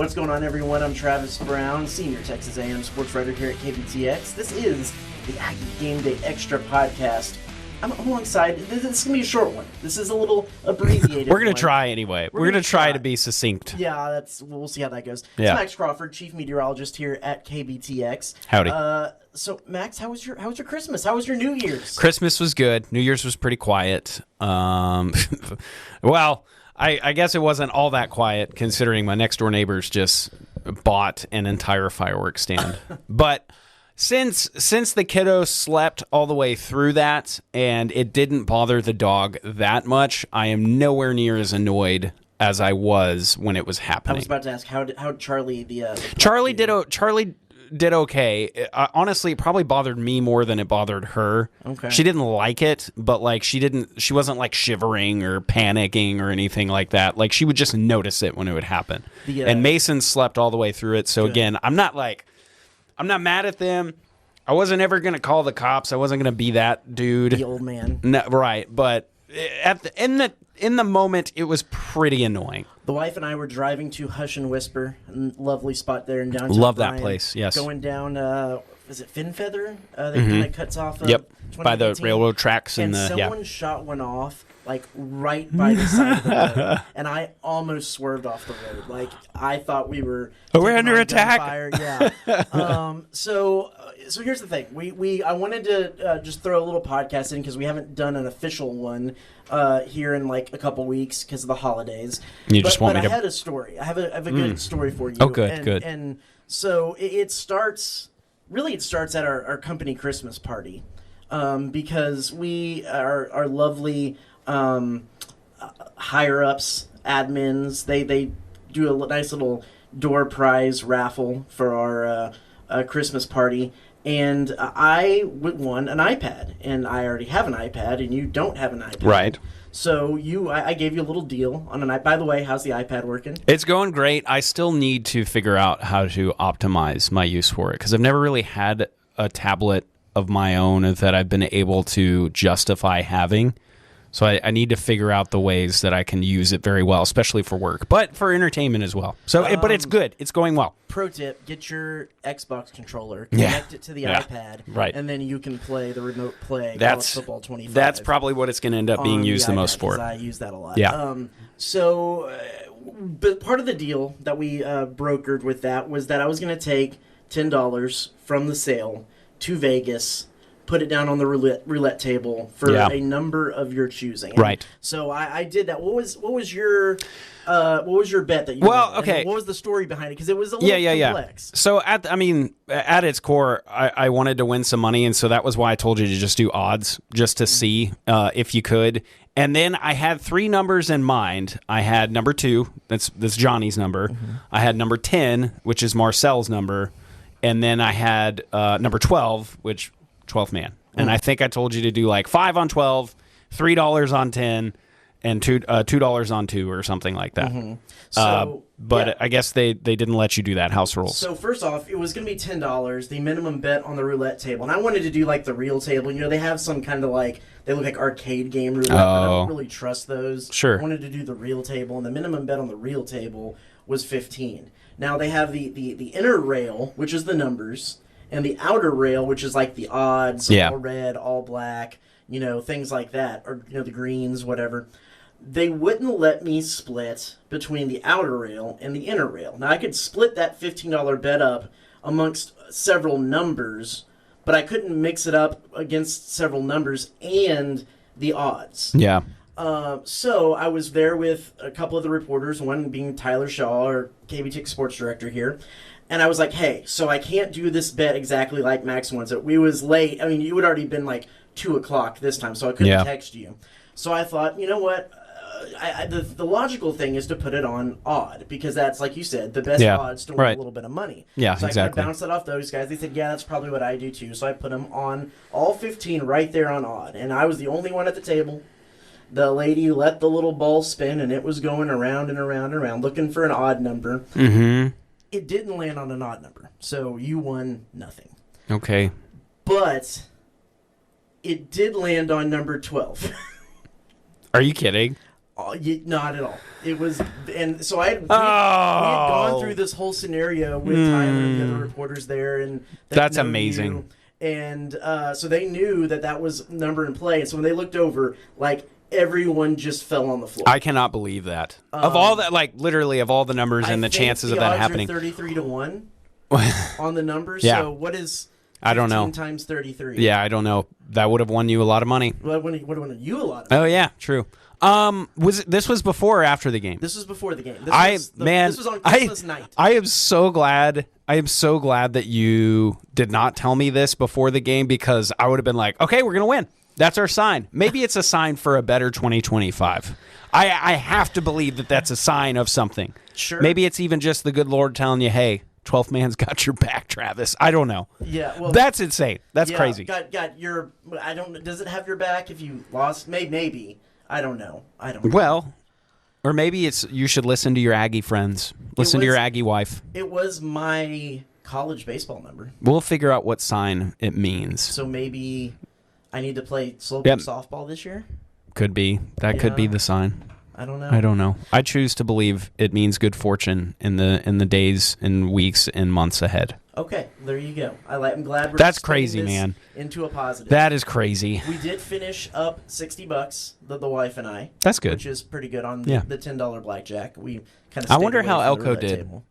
What's going on, everyone? I'm Travis Brown, senior Texas A&M sportswriter here at KBTX. This is the Aggie Game Day Extra podcast. I'm alongside. This is going to be a short one. This is a little abbreviated. We're going to try anyway. We're going to try to be succinct. Yeah, we'll see how that goes. Yeah. It's Max Crawford, chief meteorologist here at KBTX. Howdy. So Max, how was your Christmas? How was your New Year's? Christmas was good. New Year's was pretty quiet. Well, I guess it wasn't all that quiet considering my next door neighbors just bought an entire fireworks stand. But since the kiddos slept all the way through that and it didn't bother the dog that much, I am nowhere near as annoyed as I was when it was happening. I was about to ask how Charlie Charlie did okay. Honestly, it probably bothered me more than it bothered her. Okay. She didn't like it, but like she wasn't like shivering or panicking or anything like that. Like she would just notice it when it would happen. And Mason slept all the way through it. So good. Again, I'm not mad at them. I wasn't ever going to call the cops. I wasn't going to be that dude. The old man. No, right. But in the moment, it was pretty annoying. The wife and I were driving to Hush and Whisper, a lovely spot there in downtown. Love Bryan, that place, yes. Going down, is it Fin Feather? That kind of cuts off. Yep, by the railroad tracks. And someone shot one off, like, right by the side of the road. And I almost swerved off the road. Like, I thought we were... we're under attack. Fire. Yeah. So here's the thing. I wanted to just throw a little podcast in because we haven't done an official one here in like a couple weeks because of the holidays. But I had a story. I have a good story for you. Oh, good. And so it starts at our company Christmas party because our lovely higher ups, admins, they do a nice little door prize raffle for our Christmas party. And I won an iPad, and I already have an iPad, and you don't have an iPad. Right. So I gave you a little deal on an iPad. By the way, how's the iPad working? It's going great. I still need to figure out how to optimize my use for it, because I've never really had a tablet of my own that I've been able to justify having. So I need to figure out the ways that I can use it very well, especially for work, but for entertainment as well. So, but it's good. It's going well. Pro tip, get your Xbox controller, connect it to the iPad, right, and then you can play the remote play College Football 25. That's probably what it's going to end up being used the most for. I use that a lot. Yeah. But part of the deal that we brokered with that was that I was going to take $10 from the sale to Vegas, put it down on the roulette table for a number of your choosing. Right. So I did that. What was your bet that you won? Okay. And what was the story behind it? Because it was a little complex. So at its core, I wanted to win some money, and so that was why I told you to just do odds, just to see if you could. And then I had three numbers in mind. I had number 2, that's Johnny's number. Mm-hmm. I had number 10, which is Marcel's number, and then I had number 12, which 12th man. And I think I told you to do like 5 on 12, $3 on 10, and $2 on 2 or something like that. Mm-hmm. But I guess they didn't let you do that, house rules. So first off, it was going to be $10, the minimum bet on the roulette table. And I wanted to do like the real table. You know, they have some kind of like, they look like arcade game roulette, but I don't really trust those. Sure. I wanted to do the real table, and the minimum bet on the real table was 15. Now they have the inner rail, which is the numbers, and the outer rail, which is like the odds, all red, all black, you know, things like that, or, you know, the greens, whatever. They wouldn't let me split between the outer rail and the inner rail. Now, I could split that $15 bet up amongst several numbers, but I couldn't mix it up against several numbers and the odds. Yeah. So I was there with a couple of the reporters, one being Tyler Shaw, our KBTX sports director here. And I was like, hey, so I can't do this bet exactly like Max wants it. We was late. I mean, you had already been like 2 o'clock this time, so I couldn't text you. So I thought, you know what? The logical thing is to put it on odd, because that's, like you said, the best odds to win a little bit of money. Yeah, so exactly. I kind of bounced that off those guys. They said, yeah, that's probably what I do too. So I put them on all 15 right there on odd. And I was the only one at the table. The lady let the little ball spin, and it was going around and around and around, looking for an odd number. Mm-hmm. It didn't land on an odd number, so you won nothing. Okay. But it did land on number 12. Are you kidding? Not at all. It was, and so we had gone through this whole scenario with Tyler and the other reporters there, and that's amazing. And so they knew that was number in play, and so when they looked over, like everyone just fell on the floor. I cannot believe that. Of all that, like literally of all the numbers and the chances of that happening, 33-1 on the numbers. Yeah. So what is? I don't know. 15 times 33. Yeah, I don't know. That would have won you a lot of money. Well, would have won you a lot of money. Oh yeah, true. This was before or after the game? This was before the game. This was on Christmas night. I am so glad that you did not tell me this before the game, because I would have been like, okay, we're gonna win. That's our sign. Maybe it's a sign for a better 2025. I have to believe that that's a sign of something. Sure. Maybe it's even just the good Lord telling you, hey, 12th man's got your back, Travis. I don't know. Yeah, well, that's insane. That's crazy. Got your. I don't. Does it have your back if you lost? Maybe. I don't know. Well, or maybe it's you should listen to your Aggie friends. Listen to your Aggie wife. It was my college baseball number. We'll figure out what sign it means. So maybe I need to play slow-pitch softball this year? Could be. That could be the sign. I don't know. I don't know. I choose to believe it means good fortune in the days and weeks and months ahead. Okay, there you go. I'm glad we're That's crazy, man. Into a positive. That is crazy. We did finish up $60, the wife and I. That's good. Which is pretty good on the $10 blackjack. We kind of. I wonder how Elko did. Table.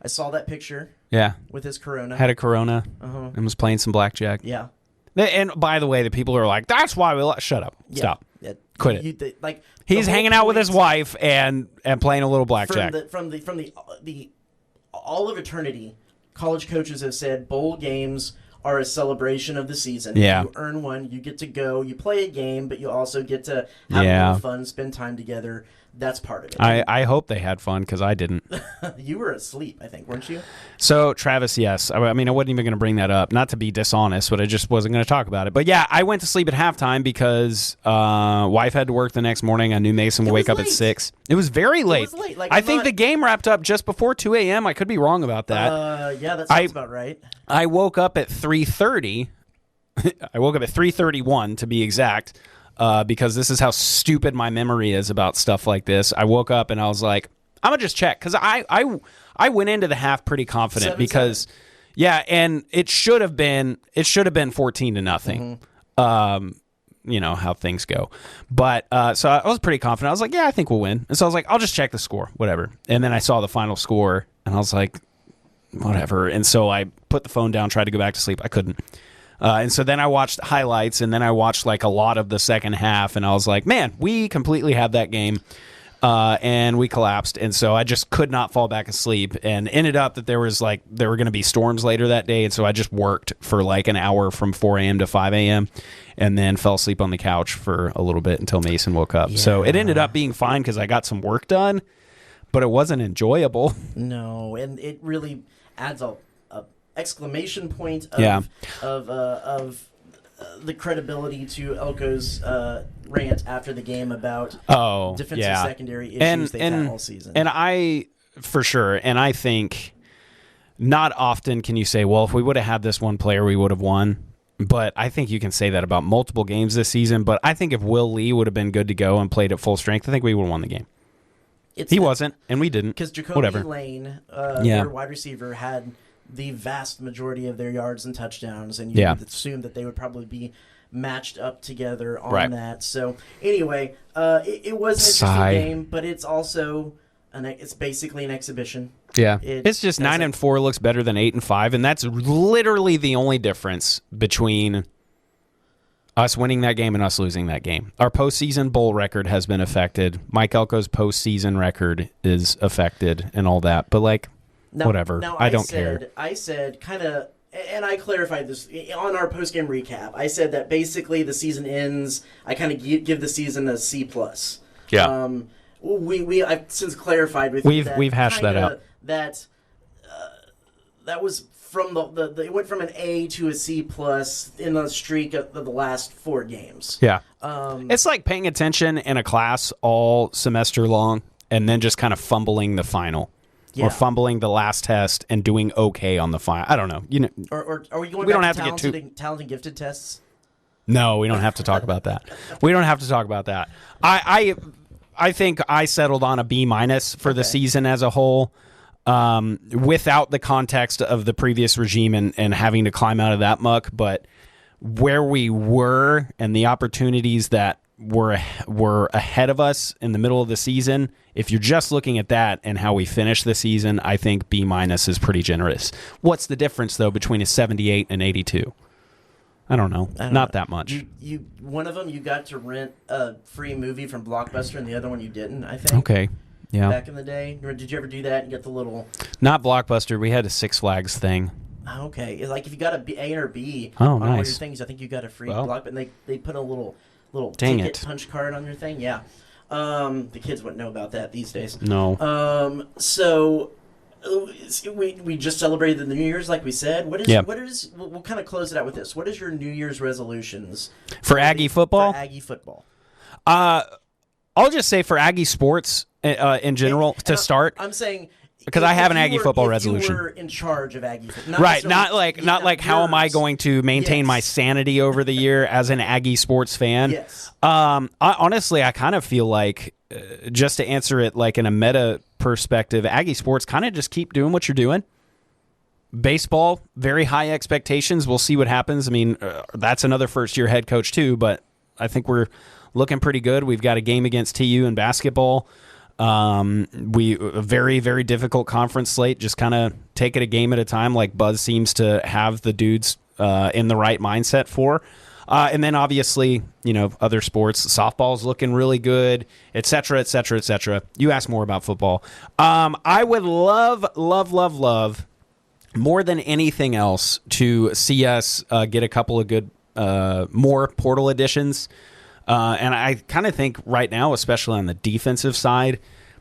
I saw that picture. Yeah. With his Corona. Had a Corona and was playing some blackjack. Yeah. And by the way, the people are like, "That's why we shut up, stop, quit it." He's hanging out with his wife and playing a little blackjack. From the all of eternity, college coaches have said bowl games are a celebration of the season. Yeah. You earn one, you get to go, you play a game, but you also get to have a little fun, spend time together. That's part of it. I hope they had fun, because I didn't. You were asleep, I think, weren't you? So, Travis, yes. I mean, I wasn't even going to bring that up. Not to be dishonest, but I just wasn't going to talk about it. But yeah, I went to sleep at halftime because wife had to work the next morning. I knew Mason would wake up at 6. It was very late. It was late. I think the game wrapped up just before 2 a.m. I could be wrong about that. Yeah, that sounds about right. I woke up at 3:30. I woke up at 3:31 to be exact. Because this is how stupid my memory is about stuff like this. I woke up and I was like, I'm gonna just check, because I went into the half pretty confident 7-7. Because and it should have been 14-0. You know how things go, but so I was pretty confident. I was like, yeah, I think we'll win. And so I was like, I'll just check the score, whatever. And then I saw the final score and I was like, whatever. And so I put the phone down, tried to go back to sleep. I couldn't. And so then I watched highlights, and then I watched like a lot of the second half, and I was like, man, we completely had that game, and we collapsed. And so I just could not fall back asleep, and ended up that there were going to be storms later that day. And so I just worked for like an hour from 4 a.m. to 5 a.m. and then fell asleep on the couch for a little bit until Mason woke up. Yeah. So it ended up being fine because I got some work done, but it wasn't enjoyable. No, and it really adds a exclamation point of the credibility to Elko's rant after the game about defensive secondary issues they've had all season. And I, for sure, and I think not often can you say, well, if we would have had this one player, we would have won. But I think you can say that about multiple games this season. But I think if Will Lee would have been good to go and played at full strength, I think we would have won the game. He wasn't, and we didn't. Because Jacoby Lane, their wide receiver, had the vast majority of their yards and touchdowns, and you would assume that they would probably be matched up together on that. So anyway, it was an interesting game, but it's also it's basically an exhibition. Yeah, it's just 9-4 looks better than 8-5, and that's literally the only difference between us winning that game and us losing that game. Our postseason bowl record has been affected. Mike Elko's postseason record is affected, and all that. But whatever. I don't care. I said kind of, and I clarified this on our post-game recap. I said that basically the season ends. I kind of give the season a C+. Yeah. I've since clarified with you that we've hashed that out. That was from it went from an A to a C+ in the streak of the last 4 games. Yeah. It's like paying attention in a class all semester long and then just kind of fumbling the final. Yeah. Or fumbling the last test and doing okay on the final. I don't know. Or are we going back to talented gifted tests? No, we don't have to talk about that. We don't have to talk about that. I I think I settled on a B- for the season as a whole, without the context of the previous regime and having to climb out of that muck. But where we were and the opportunities that were ahead of us in the middle of the season, if you're just looking at that and how we finished the season, I think B- is pretty generous. What's the difference, though, between a 78 and 82? I don't know. Not that much. You one of them you got to rent a free movie from Blockbuster, and the other one you didn't, I think. Okay. Yeah. Back in the day, did you ever do that and get the little? Not Blockbuster. We had a Six Flags thing. Okay, it's like if you got A or B on all your things, I think you got a free Block, and they put a little ticket punch card on your thing. Yeah. The kids wouldn't know about that these days. No. So we just celebrated the New Year's, like we said. We'll kind of close it out with this. What is your New Year's resolutions for Aggie football? For Aggie football. I'll just say for Aggie sports in general to start. I'm saying because I have an Aggie football resolution. You were in charge of Aggie football, right? Not like how am I going to maintain my sanity over the year as an Aggie sports fan? Yes. Honestly, I kind of feel like just to answer it like in a meta perspective, Aggie sports kind of just keep doing what you're doing. Baseball, very high expectations. We'll see what happens. I mean, that's another first-year head coach too, but I think we're looking pretty good. We've got a game against TU in basketball. A very, very difficult conference slate. Just kind of take it a game at a time, like Buzz seems to have the dudes in the right mindset for. And then obviously, other sports, softball's looking really good, et cetera, et cetera, et cetera. You asked more about football. I would love more than anything else to see us get a couple of good more portal additions. And I kind of think right now, especially on the defensive side,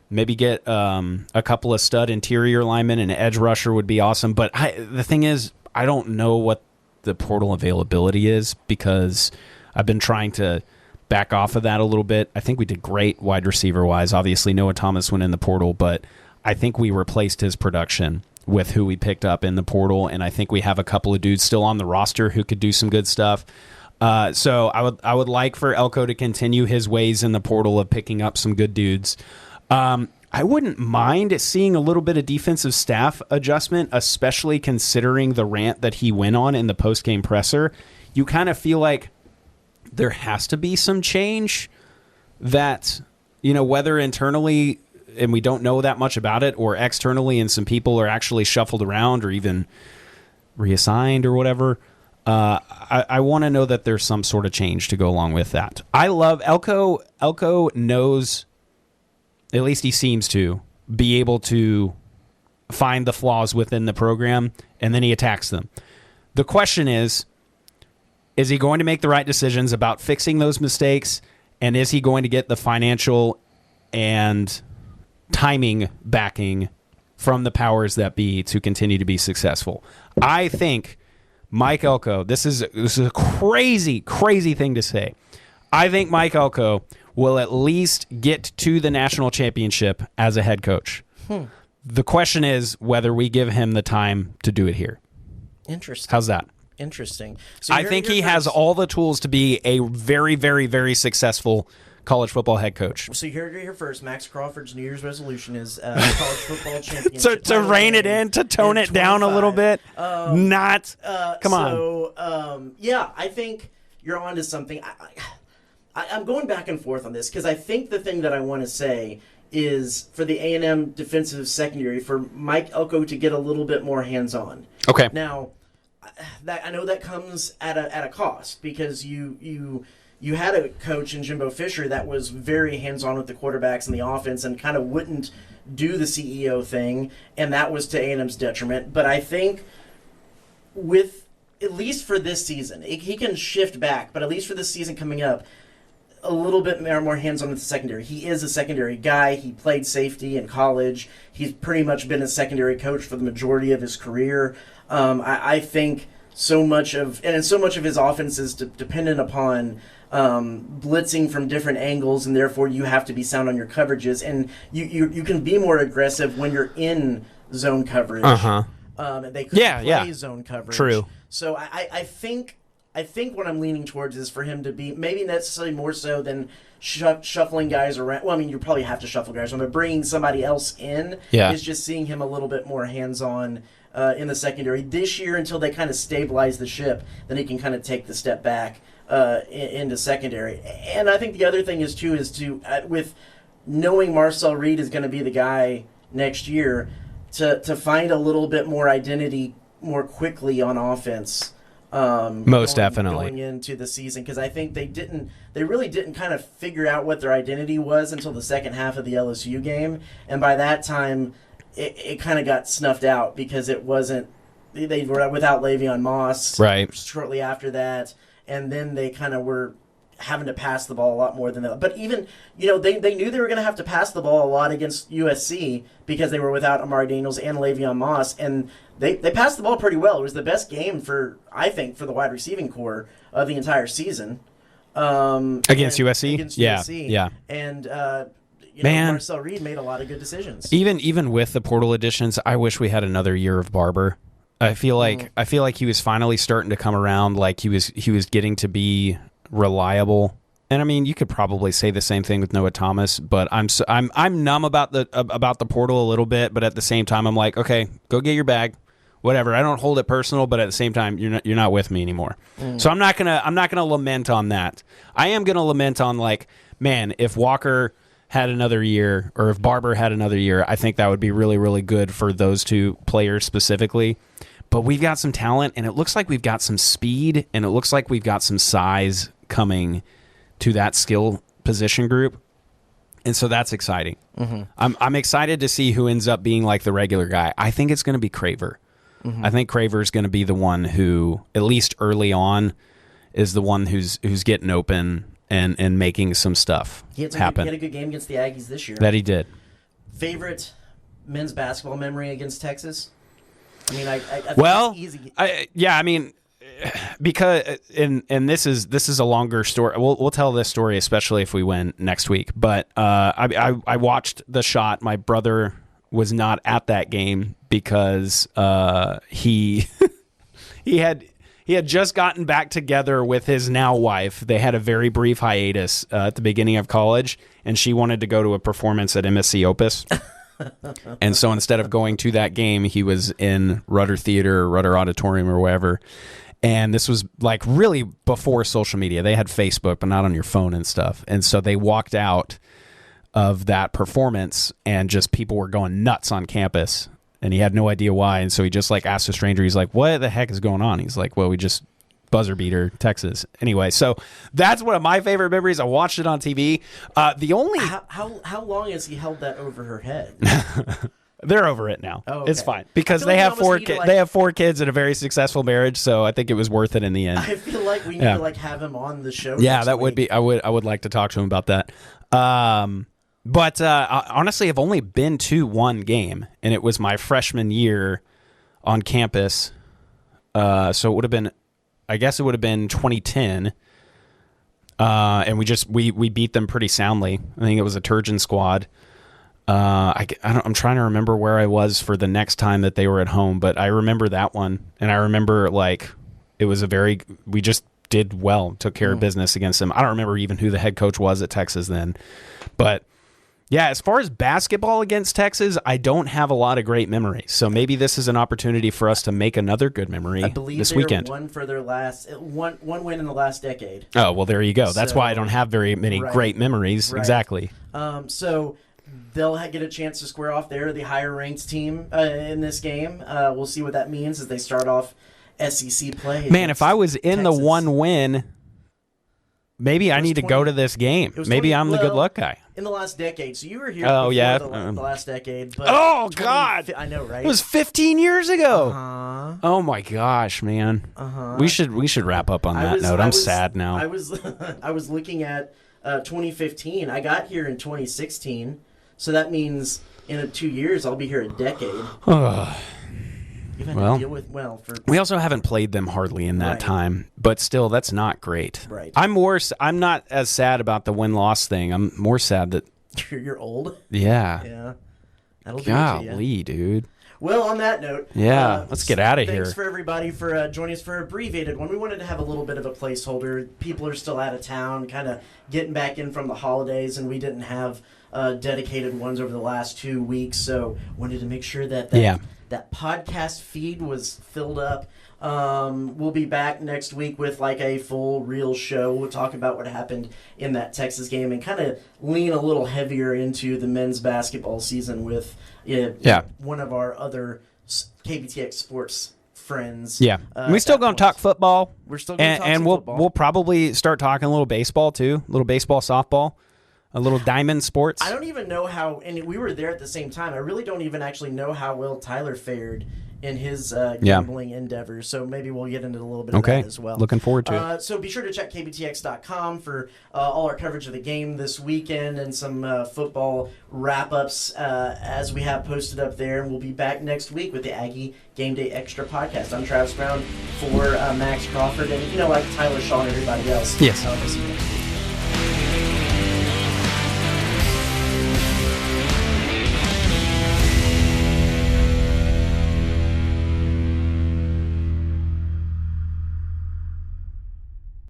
maybe get a couple of stud interior linemen and an edge rusher would be awesome. But the thing is, I don't know what the portal availability is because I've been trying to back off of that a little bit. I think we did great wide receiver wise. Obviously, Noah Thomas went in the portal, but I think we replaced his production with who we picked up in the portal, and I think we have a couple of dudes still on the roster who could do some good stuff. So I would like for Elko to continue his ways in the portal of picking up some good dudes. I wouldn't mind seeing a little bit of defensive staff adjustment, especially considering the rant that he went on in the post-game presser. You kind of feel like there has to be some change that, whether internally, and we don't know that much about it, or externally and some people are actually shuffled around or even reassigned or whatever. I want to know that there's some sort of change to go along with that. I love Elko. Elko knows, at least he seems to, be able to find the flaws within the program, and then he attacks them. The question is he going to make the right decisions about fixing those mistakes, and is he going to get the financial and timing backing from the powers that be to continue to be successful? I think Mike Elko, this is a crazy, crazy thing to say. I think Mike Elko will at least get to the national championship as a head coach. The question is whether we give him the time to do it here. Interesting. How's that? Interesting. So I think he has all the tools to be a very, very, very successful college football head coach. So you heard it here first. Max Crawford's New Year's resolution is college football championship. to rein it in, to tone it down a little bit. Come on. So, yeah, I think you're onto something. I'm going back and forth on this because I think the thing that I want to say is for the A&M defensive secondary, for Mike Elko to get a little bit more hands-on. Okay. Now, I know that comes at a cost because you had a coach in Jimbo Fisher that was very hands-on with the quarterbacks and the offense and kind of wouldn't do the CEO thing, and that was to A&M's detriment. But I think with, at least for this season, he can shift back, but at least for this season coming up, a little bit more hands-on with the secondary. He is a secondary guy. He played safety in college. He's pretty much been a secondary coach for the majority of his career. I think so much of his offense is dependent upon blitzing from different angles, and therefore you have to be sound on your coverages, and you can be more aggressive when you're in zone coverage. They could play zone coverage. True. So I think I think what I'm leaning towards is for him to be maybe necessarily more so than shuffling guys around. Well, I mean, you probably have to shuffle guys around, but bringing somebody else in is just seeing him a little bit more hands-on in the secondary this year until they kind of stabilize the ship. Then he can kind of take the step back into secondary. And I think the other thing is to with knowing Marcel Reed is going to be the guy next year, to find a little bit more identity more quickly on offense. Most definitely going into the season, because I think they really didn't kind of figure out what their identity was until the second half of the LSU game, and by that time it kind of got snuffed out because it wasn't, they were without Le'Veon Moss right shortly after that, and then they kind of were having to pass the ball a lot more than that. But even, they knew they were going to have to pass the ball a lot against USC because they were without Amari Daniels and Le'Veon Moss, and they passed the ball pretty well. It was the best game for the wide receiving core of the entire season. Against USC? Against yeah, USC. Yeah. And, Man, Marcel Reed made a lot of good decisions. Even with the portal additions, I wish we had another year of Barber. I feel like he was finally starting to come around, like he was getting to be reliable. And I mean, you could probably say the same thing with Noah Thomas, but I'm numb about the portal a little bit, but at the same time I'm like, okay, go get your bag. Whatever. I don't hold it personal, but at the same time you're not with me anymore. So I'm not going to lament on that. I am going to lament on, like, man, if Walker had another year, or if Barber had another year, I think that would be really, really good for those two players specifically. But we've got some talent, and it looks like we've got some speed, and it looks like we've got some size coming to that skill position group. And so that's exciting. Mm-hmm. I'm excited to see who ends up being like the regular guy. I think it's going to be Craver. Mm-hmm. I think Craver is going to be the one who, at least early on, is the one who's getting open and making some stuff happen. He had a good game against the Aggies this year. That he did. Favorite men's basketball memory against Texas? I mean, I think it's easy. I mean, because and this is a longer story. We'll tell this story, especially if we win next week. But I watched the shot. My brother was not at that game because he had just gotten back together with his now wife. They had a very brief hiatus at the beginning of college, and she wanted to go to a performance at MSC Opus. And so instead of going to that game, he was in Rudder Theater or Rudder Auditorium or wherever. And this was like really before social media. They had Facebook, but not on your phone and stuff. And so they walked out of that performance, and just people were going nuts on campus. And he had no idea why. And so he just like asked a stranger, he's like, what the heck is going on? He's like, well, we just buzzer beater Texas. Anyway, so that's one of my favorite memories. I watched it on TV. The only how long has he held that over her head? They're over it now. Oh, okay. It's fine because they have four. They have 4 kids and a very successful marriage. So I think it was worth it in the end. I feel like we need to like have him on the show. Yeah, that would be. I would like to talk to him about that. But honestly, I've only been to one game, and it was my freshman year on campus. So it would have been, I guess it would have been 2010. And we beat them pretty soundly. I think it was a Turgeon squad. I'm trying to remember where I was for the next time that they were at home, but I remember that one, and I remember like it was we just did well, took care of business against them. I don't remember even who the head coach was at Texas then, but yeah, as far as basketball against Texas, I don't have a lot of great memories. So maybe this is an opportunity for us to make another good memory this weekend. One for their one win in the last decade. Oh, well, there you go. That's why I don't have very many great memories. Right. Exactly. So they'll get a chance to square off. They're the higher-ranked team in this game. We'll see what that means as they start off SEC play. Man, if I was in the one win, maybe I need to go to this game. Maybe I'm the good luck guy. In the last decade. So you were here before the last decade. But God. I know, right? It was 15 years ago. Uh-huh. Oh, my gosh, man. Uh-huh. We should wrap up on that note. I'm sad now. I was looking at 2015. I got here in 2016. So that means in 2 years, I'll be here a decade. You've had to deal with, we also haven't played them hardly in that time, but still, that's not great. Right. I'm not as sad about the win-loss thing. I'm more sad that you're old. Yeah. Yeah. That'll Golly, dude. Well, on that note, let's get out of here. Thanks for everybody for joining us for an abbreviated one. We wanted to have a little bit of a placeholder. People are still out of town, kind of getting back in from the holidays, and we didn't have dedicated ones over the last 2 weeks, so wanted to make sure that podcast feed was filled up. We'll be back next week with like a full real show. We'll talk about what happened in that Texas game and kind of lean a little heavier into the men's basketball season with one of our other KBTX sports friends. Yeah, we're still going to talk football. We're still going to talk some football. We'll probably start talking a little baseball too, a little baseball, softball. A little diamond sports. I don't even know how, and we were there at the same time. I really don't even actually know how well Tyler fared in his gambling endeavors. So maybe we'll get into a little bit of that as well. Looking forward to it. So be sure to check KBTX.com for all our coverage of the game this weekend and some football wrap-ups as we have posted up there. And we'll be back next week with the Aggie Game Day Extra podcast. I'm Travis Brown for Max Crawford and, like Tyler Shaw and everybody else. Yes. We'll see you.